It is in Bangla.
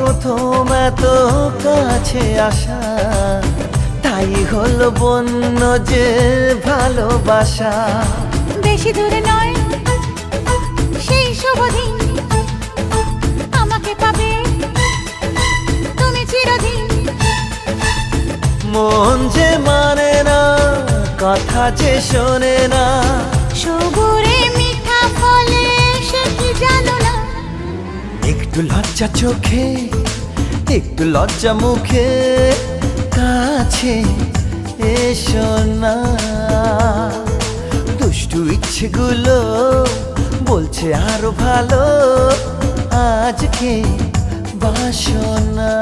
প্রথম এত কাছে আসা, তাই হলো বন্য যে ভালোবাসা। বেশি দূরে নয় সেই শুভ দিন, আমাকে পাবে তুমি চিরদিন। মন যে মানে না, কথা যে শোনে না, সবুরে মিঠা ফলে সে কি জানো না। একটু লজ্জা চোখে, একটু লজ্জা মুখে, কাছে এসো না। দুষ্টু ইচ্ছেগুলো বলছে আরো ভালো, আজকে বাসনা।